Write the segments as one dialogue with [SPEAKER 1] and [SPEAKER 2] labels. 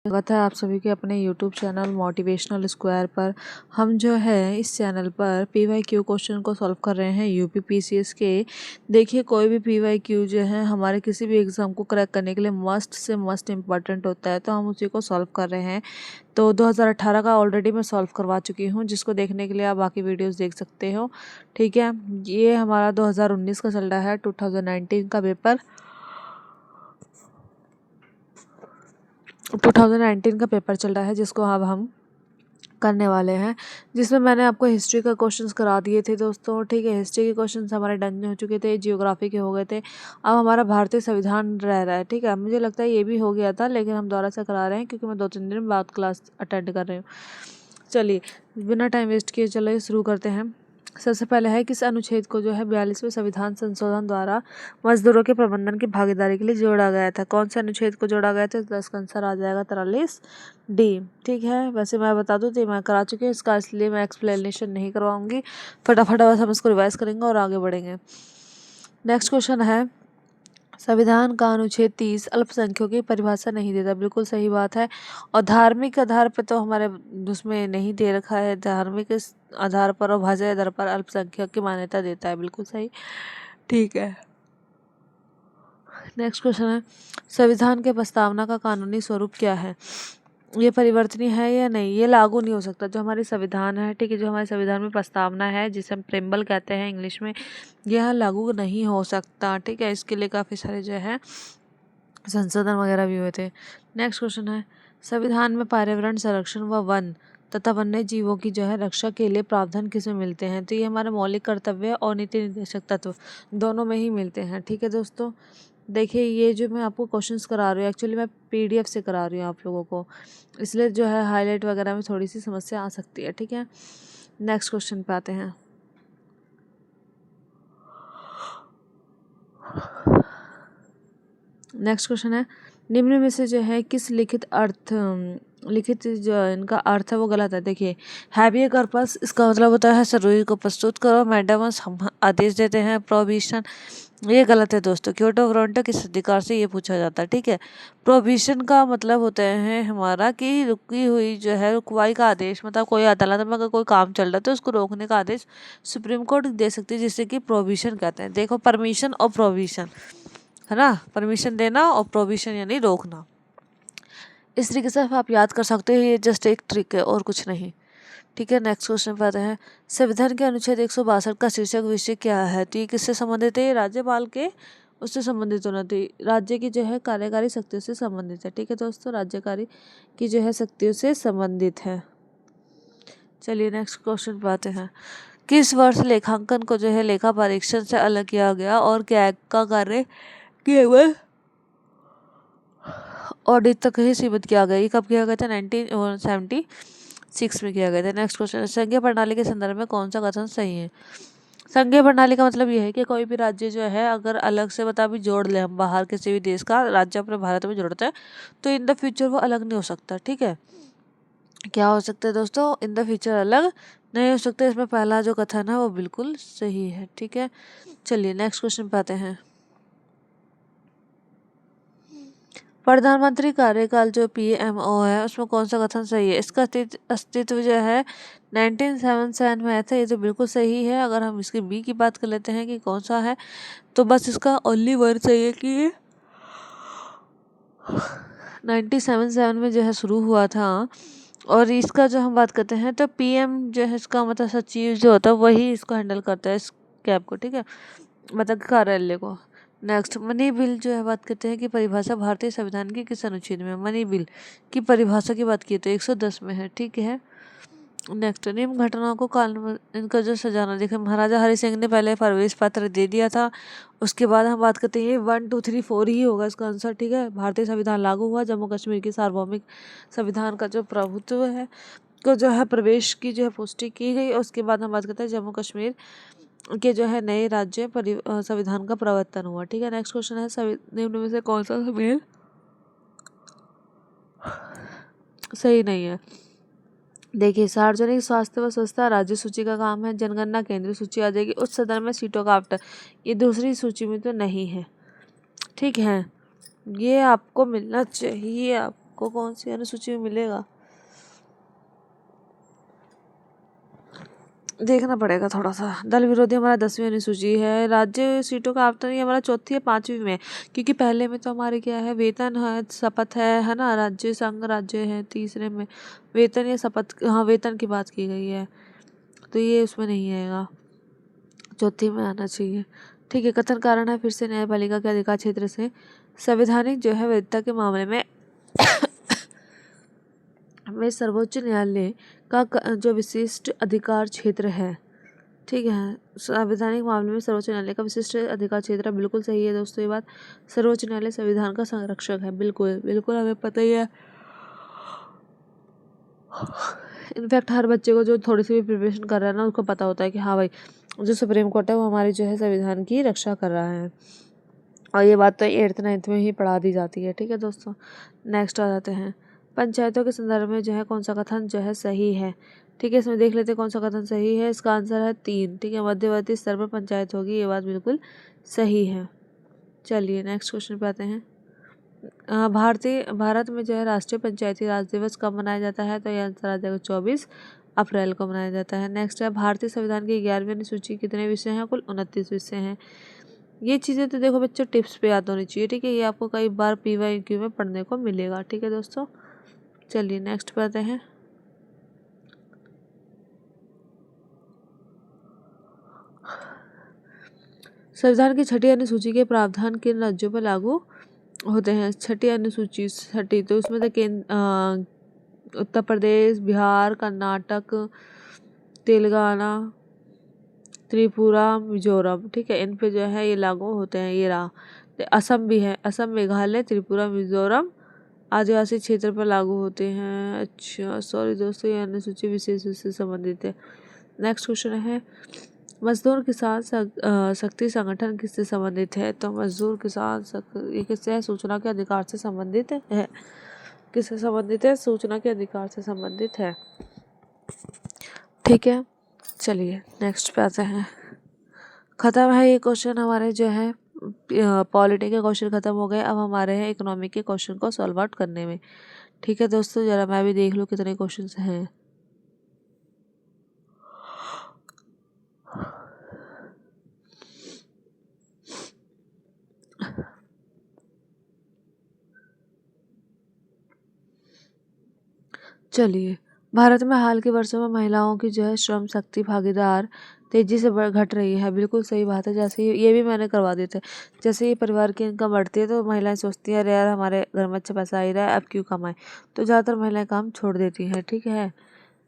[SPEAKER 1] स्वागत है आप सभी के अपने YouTube चैनल मोटिवेशनल स्क्वायर पर। हम जो है इस चैनल पर PYQ क्वेश्चन को सॉल्व कर रहे हैं यूपी PCS के। देखिए, कोई भी PYQ जो है हमारे किसी भी एग्ज़ाम को क्रैक करने के लिए मस्ट से मस्ट इम्पॉर्टेंट होता है, तो हम उसी को सॉल्व कर रहे हैं। तो 2018 का ऑलरेडी मैं सॉल्व करवा चुकी हूँ, जिसको देखने के लिए आप बाकी वीडियोज़ देख सकते हो। ठीक है, ये हमारा 2019 का चल रहा है, 2019 का पेपर 2019 का पेपर चल रहा है, जिसको अब हम करने वाले हैं। जिसमें मैंने आपको हिस्ट्री का क्वेश्चंस करा दिए थे दोस्तों। ठीक है, हिस्ट्री के क्वेश्चंस हमारे डन हो चुके थे, जियोग्राफी के हो गए थे। अब हमारा भारतीय संविधान रह रहा है। ठीक है, मुझे लगता है ये भी हो गया था, लेकिन हम दोबारा से करा रहे हैं क्योंकि मैं 2-3 दिन बाद क्लास अटेंड कर रही हूँ। चलिए, बिना टाइम वेस्ट किए चलो शुरू करते हैं। सबसे पहले है, किस अनुच्छेद को जो है 42वें संविधान संशोधन द्वारा मजदूरों के प्रबंधन की भागीदारी के लिए जोड़ा गया था? कौन से अनुच्छेद को जोड़ा गया था? 10 का आंसर आ जाएगा 43 डी। ठीक है, वैसे मैं बता दूं तो मैं करा चुकी हूँ इसका, इसलिए मैं एक्सप्लेनेशन नहीं करवाऊंगी। फटाफट बस हम इसको रिवाइज करेंगे और आगे बढ़ेंगे। नेक्स्ट क्वेश्चन है, संविधान का अनुच्छेद 30 अल्पसंख्यकों की परिभाषा नहीं देता। बिल्कुल सही बात है। और धार्मिक आधार पर तो हमारे उसमें नहीं दे रखा है, धार्मिक आधार पर और भाषा आधार पर अल्पसंख्यक की मान्यता देता है। बिल्कुल सही। ठीक है, नेक्स्ट क्वेश्चन है, संविधान के प्रस्तावना का कानूनी स्वरूप क्या है? ये परिवर्तनीय है या नहीं? ये लागू नहीं हो सकता। जो हमारी संविधान है, ठीक है, जो हमारे संविधान में प्रस्तावना है, जिसे हम प्रेम्बल कहते हैं इंग्लिश में, यह लागू नहीं हो सकता। ठीक है, इसके लिए काफ़ी सारे जो है संशोधन वगैरह भी हुए थे। नेक्स्ट क्वेश्चन है, संविधान में पर्यावरण संरक्षण व वन तथा वन्य जीवों की जो है रक्षा के लिए प्रावधान किसमें मिलते हैं? तो ये हमारे मौलिक कर्तव्य और नीति निर्देशक तत्व दोनों में ही मिलते हैं। ठीक है दोस्तों, देखिए ये जो मैं आपको क्वेश्चंस करा रही हूँ, एक्चुअली मैं PDF से करा रही हूँ आप लोगों को, इसलिए जो है हाईलाइट वगैरह में थोड़ी सी समस्या आ सकती है। ठीक है, नेक्स्ट क्वेश्चन पे आते हैं। नेक्स्ट क्वेश्चन है, निम्न में से जो है किस लिखित जो इनका अर्थ है वो गलत है? देखिए, हैवी कर्पस, इसका मतलब होता है जरूरी को प्रस्तुत करो। मैडमस, हम आदेश देते हैं। प्रोविशन, ये गलत है दोस्तों। क्योटो टोरंटो किस अधिकार से ये पूछा जाता है? ठीक है, प्रोविशन का मतलब होता है हमारा कि रुकी हुई जो है रुकवाई का आदेश, मतलब कोई अदालत में अगर कोई काम चल रहा है तो उसको रोकने का आदेश सुप्रीम कोर्ट दे सकती है, जिससे कि प्रोविशन कहते हैं। देखो, परमिशन और प्रोविशन है ना, परमिशन देना और प्रोविशन यानी रोकना। इस तरीके से आप याद कर सकते हो, ये जस्ट एक ट्रिक है और कुछ नहीं। ठीक है, नेक्स्ट क्वेश्चन पे आते हैं। संविधान के अनुच्छेद 162 का शीर्षक विषय क्या है? तो ये किससे संबंधित है? राज्यपाल के उससे संबंधित होना चाहिए। राज्य की जो है कार्यकारी शक्तियों से संबंधित है। ठीक है दोस्तों, राज्यकारी की जो है शक्तियों से संबंधित है। चलिए नेक्स्ट क्वेश्चन पे आते हैं। किस वर्ष लेखांकन को जो है लेखा परीक्षण से अलग किया गया और कैग का कार्य केवल ऑडिट तक ही सीमित किया गया? ये कब किया गया था? 1976 में किया गया था। नेक्स्ट क्वेश्चन, संघीय प्रणाली के संदर्भ में कौन सा कथन सही है? संघीय प्रणाली का मतलब यह है कि कोई भी राज्य जो है अगर अलग से बता भी जोड़ ले, हम बाहर किसी भी देश का राज्य अपने भारत में जोड़ते हैं, तो इन द फ्यूचर वो अलग नहीं हो सकता। ठीक है, क्या हो सकता है दोस्तों? इन द फ्यूचर अलग नहीं हो सकता। इसमें पहला जो कथन है वो बिल्कुल सही है। ठीक है, चलिए नेक्स्ट क्वेश्चन पे आते हैं। प्रधानमंत्री कार्यकाल जो PMO है, उसमें कौन सा कथन सही है? इसका अस्तित्व जो है 1977 में आया था। ये तो बिल्कुल सही है। अगर हम इसके B की बात कर लेते हैं कि कौन सा है, तो बस इसका ओनली वर्ड सही है कि ये 1977 में जो है शुरू हुआ था। और इसका जो हम बात करते हैं तो PM जो है, इसका मतलब सचिव जो होता है वही इसको हैंडल करता है, इस कैब को। ठीक है, मतलब कार्यालय को। नेक्स्ट, मनी बिल जो है बात करते हैं कि परिभाषा भारतीय संविधान की किस अनुच्छेद में? मनी बिल की परिभाषा की बात की तो 110 में है। ठीक है, नेक्स्ट, निम्न घटनाओं को काल इनका जो सजाना, देखिए महाराजा हरि सिंह ने पहले प्रवेश पत्र दे दिया था। उसके बाद हम बात करते हैं 1 2 3 4 ही होगा इसका आंसर। ठीक है, भारतीय संविधान लागू हुआ, जम्मू कश्मीर की सार्वभौमिक संविधान का जो प्रभुत्व है को जो है प्रवेश की जो है पुष्टि की गई। उसके बाद हम बात करते हैं जम्मू कश्मीर के जो है नए राज्य संविधान का प्रवर्तन हुआ। ठीक है, नेक्स्ट क्वेश्चन है, निम्न में से कौन सा मेल सही नहीं है? देखिए, सार्वजनिक स्वास्थ्य व स्वच्छता राज्य सूची का काम है। जनगणना केंद्रीय सूची आ जाएगी। उच्च सदन में सीटों का आवंटन, ये दूसरी सूची में तो नहीं है। ठीक है, ये आपको मिलना चाहिए। आप को कौन सी अनुसूची में मिलेगा, देखना पड़ेगा थोड़ा सा। दल विरोधी हमारा 10वीं अनुसूची है। राज्य सीटों का आवंटन ये हमारा चौथी या 5वीं में, क्योंकि पहले में तो हमारे क्या है, वेतन है, शपथ है ना, राज्य संघ राज्य है। तीसरे में वेतन या शपथ, हाँ वेतन की बात की गई है, तो ये उसमें नहीं आएगा, चौथी में आना चाहिए। ठीक है, कथन कारण है फिर से न्यायपालिका के अधिकार क्षेत्र से संवैधानिक जो है वैधता के मामले में सर्वोच्च न्यायालय का जो विशिष्ट अधिकार क्षेत्र है। ठीक है, संवैधानिक मामले में सर्वोच्च न्यायालय का विशिष्ट अधिकार क्षेत्र बिल्कुल सही है दोस्तों। ये बात, सर्वोच्च न्यायालय संविधान का संरक्षक है, बिल्कुल बिल्कुल हमें पता ही है। इनफैक्ट हर बच्चे को जो थोड़ी सी भी प्रिपरेशन कर रहा है ना, उसको पता होता है कि हाँ भाई, जो सुप्रीम कोर्ट है वो हमारी जो है संविधान की रक्षा कर रहा है, और ये बात तो 8th 9th में ही पढ़ा दी जाती है। ठीक है दोस्तों, नेक्स्ट आ जाते हैं। पंचायतों के संदर्भ में जो है कौन सा कथन जो है सही है। ठीक है, इसमें देख लेते हैं कौन सा कथन सही है। इसका आंसर है 3। ठीक है, मध्यवर्ती स्तर पर पंचायत होगी, ये बात बिल्कुल सही है। चलिए नेक्स्ट क्वेश्चन पे आते हैं। भारत में जो है राष्ट्रीय पंचायती राज दिवस कब मनाया जाता है, तो ये आंसर आ जाएगा 24 अप्रैल को मनाया जाता है। नेक्स्ट है, भारतीय संविधान की 11वीं अनुसूची कितने विषय हैं, कुल 29 विषय हैं। ये चीज़ें तो देखो बच्चों टिप्स पे याद होनी चाहिए। ठीक है, ये आपको कई बार PYQ में पढ़ने को मिलेगा। ठीक है दोस्तों, चलिए नेक्स्ट पे आते हैं। संविधान की 6ठी अनुसूची के प्रावधान किन राज्यों पर लागू होते हैं। 6ठी अनुसूची, 6ठी, तो उसमें तो उत्तर प्रदेश, बिहार, कर्नाटक, तेलंगाना, त्रिपुरा, मिजोरम। ठीक है, इन पे जो है ये लागू होते हैं। ये रहा, असम भी है, असम, मेघालय, त्रिपुरा, मिजोरम आदिवासी क्षेत्र पर लागू होते हैं। अच्छा सॉरी दोस्तों, ये अनुसूची विशेष से संबंधित है। नेक्स्ट क्वेश्चन है, मजदूर किसान शक्ति संगठन किससे संबंधित है, तो मजदूर किसान ये किससे है, सूचना के अधिकार से संबंधित है। किससे संबंधित है, सूचना के अधिकार से संबंधित है। ठीक है, चलिए नेक्स्ट पे आते हैं। खत्म है ये क्वेश्चन हमारे जो है, पॉलिटी के क्वेश्चन खत्म हो गए। अब हमारे हैं इकोनॉमिक के क्वेश्चन को सॉल्व आउट करने में। ठीक है दोस्तों, जरा मैं भी देख लूँ कितने क्वेश्चंस हैं। चलिए, भारत में हाल के वर्षों में महिलाओं की जो है श्रम शक्ति भागीदार तेजी से घट रही है। बिल्कुल सही बात है। जैसे ये भी मैंने करवा दिए थे। जैसे ये परिवार की इनकम बढ़ती है तो महिलाएं सोचती हैं, अरे यार हमारे घर में अच्छा पैसा आ ही रहा है, अब क्यों कमाएं, तो ज़्यादातर महिलाएं काम छोड़ देती हैं। ठीक है,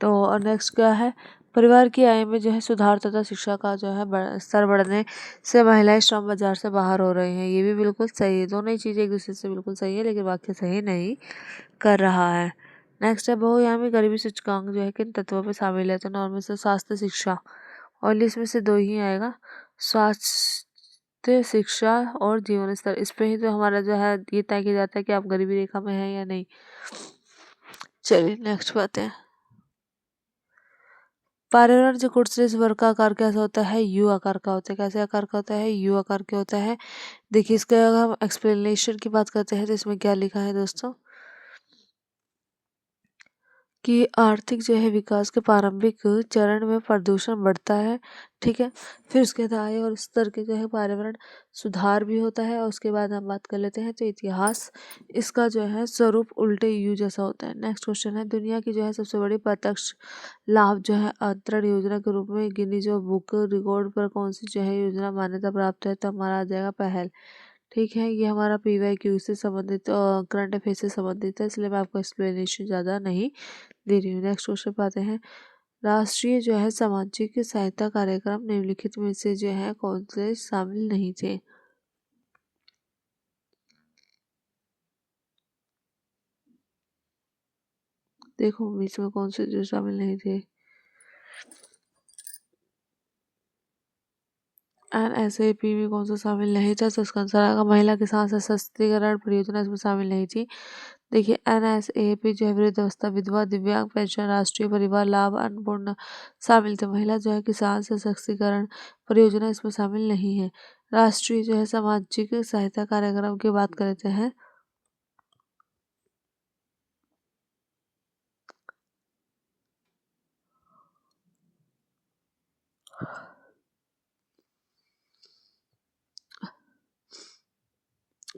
[SPEAKER 1] तो और नेक्स्ट क्या है, परिवार की आय में जो है सुधार तथा शिक्षा का जो है स्तर बढ़ने से महिलाएं श्रम बाजार से बाहर हो रही हैं। ये भी बिल्कुल सही है। दोनों ही चीज़ें एक दूसरे से बिल्कुल सही है, लेकिन वाक्य सही नहीं कर रहा है। नेक्स्ट है, बहुआयामी गरीबी सूचकांक जो है किन तत्वों पे शामिल है, तो नॉर्मल से स्वास्थ्य शिक्षा, और इसमें से 2 ही आएगा, स्वास्थ्य शिक्षा और जीवन स्तर। इस पे ही तो हमारा जो है ये तय किया जाता है कि आप गरीबी रेखा में हैं या नहीं। चलिए नेक्स्ट बात है, पर्यावरण जो कुर्सिस वर्ग का आकार कैसा होता है, यू आकार का होता है। कैसे आकार का होता है, यू आकार के होता है। देखिए, इसका अगर हम एक्सप्लेनेशन की बात करते हैं तो इसमें क्या लिखा है दोस्तों, कि आर्थिक जो है विकास के प्रारंभिक चरण में प्रदूषण बढ़ता है। ठीक है, फिर उसके बाद आय और स्तर के जो है पर्यावरण सुधार भी होता है, और उसके बाद हम बात कर लेते हैं तो इतिहास, इसका जो है स्वरूप उल्टे यू जैसा होता है। नेक्स्ट क्वेश्चन है, दुनिया की जो है सबसे बड़ी प्रत्यक्ष लाभ जो है अंतरण योजना के रूप में गिनी जो बुक रिकॉर्ड पर कौन सी जो है योजना मान्यता प्राप्त है, तो हमारा आ जाएगा पहल। ठीक है, ये हमारा PYQ से संबंधित, करंट अफेयर से संबंधित है, इसलिए मैं आपको एक्सप्लेनेशन ज़्यादा नहीं दे रही हूँ। नेक्स्ट क्वेश्चन पे आते हैं, राष्ट्रीय जो है सामाजिक सहायता कार्यक्रम निम्नलिखित में से जो है कौन से शामिल नहीं थे। देखो बीच में कौन से जो शामिल नहीं थे, NSAP में कौन सा शामिल नहीं था, तो इसका आंसर आएगा महिला किसान सशक्तिकरण परियोजना, इसमें शामिल नहीं थी। देखिए, NSAP जो है वृद्धावस्था, विधवा, दिव्यांग पेंशन, राष्ट्रीय परिवार लाभ, अन्नपूर्णा शामिल थे। महिला जो है किसान सशक्तिकरण परियोजना इसमें शामिल नहीं है। राष्ट्रीय जो है सामाजिक सहायता कार्यक्रम की बात करते हैं,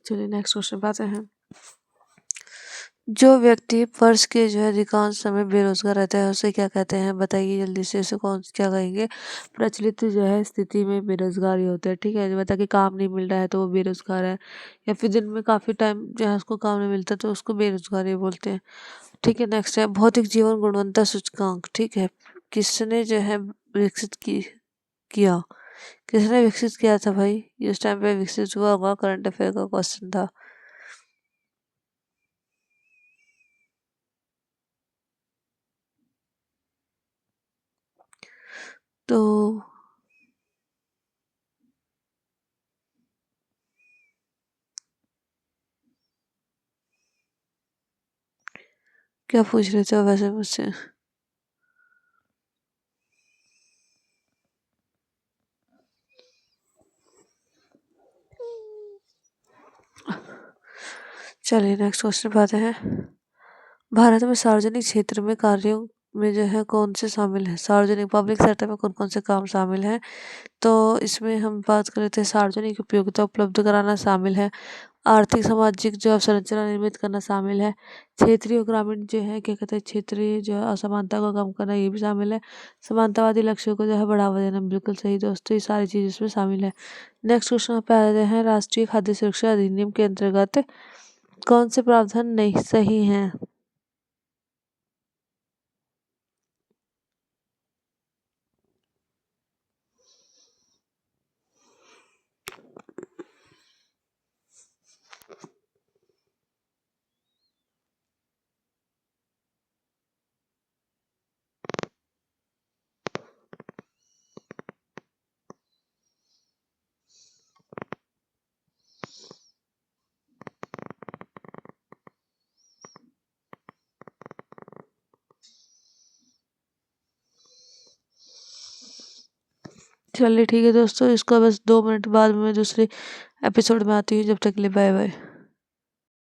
[SPEAKER 1] चलिए नेक्स्ट क्वेश्चन पे आते हैं। जो व्यक्ति वर्ष के अधिकांश समय बेरोजगार रहता है उसे क्या कहते हैं, बताइए जल्दी से। उसे कौन क्या कहेंगे? प्रचलित स्थिति में बेरोजगारी होता है। ठीक है, जो बता कि काम नहीं मिल रहा है तो वो बेरोजगार है, या फिर दिन में काफी टाइम उसको काम नहीं मिलता तो उसको बेरोजगारी बोलते हैं। ठीक है, नेक्स्ट है भौतिक जीवन गुणवत्ता सूचकांक। ठीक है, किसने विकसित किया किसने विकसित किया था भाई? इस टाइम पे विकसित हुआ होगा, करंट अफेयर का क्वेश्चन था। तो क्या पूछ रहे थे वैसे मुझसे? चलिए नेक्स्ट क्वेश्चन पे आते हैं। भारत में सार्वजनिक क्षेत्र में कार्यों में कौन से शामिल है? सार्वजनिक पब्लिक सेक्टर में कौन कौन से काम शामिल हैं? तो इसमें हम बात कर रहे थे, सार्वजनिक उपयोगिता उपलब्ध कराना शामिल है, आर्थिक सामाजिक अवसंरचना निर्मित करना शामिल है, क्षेत्रीय और ग्रामीण क्या कहते हैं, क्षेत्रीय असमानता को कम करना ये भी शामिल है, समानतावादी लक्ष्यों को बढ़ावा देना। बिल्कुल सही दोस्तों, ये सारी चीज़ इसमें शामिल है। नेक्स्ट क्वेश्चन पे आ रहे हैं, राष्ट्रीय खाद्य सुरक्षा अधिनियम के अंतर्गत कौन से प्रावधान नहीं सही हैं? चलिए ठीक है दोस्तों, इसका बस 2 मिनट बाद में दूसरे एपिसोड में आती हूँ। जब तक के लिए बाय बाय।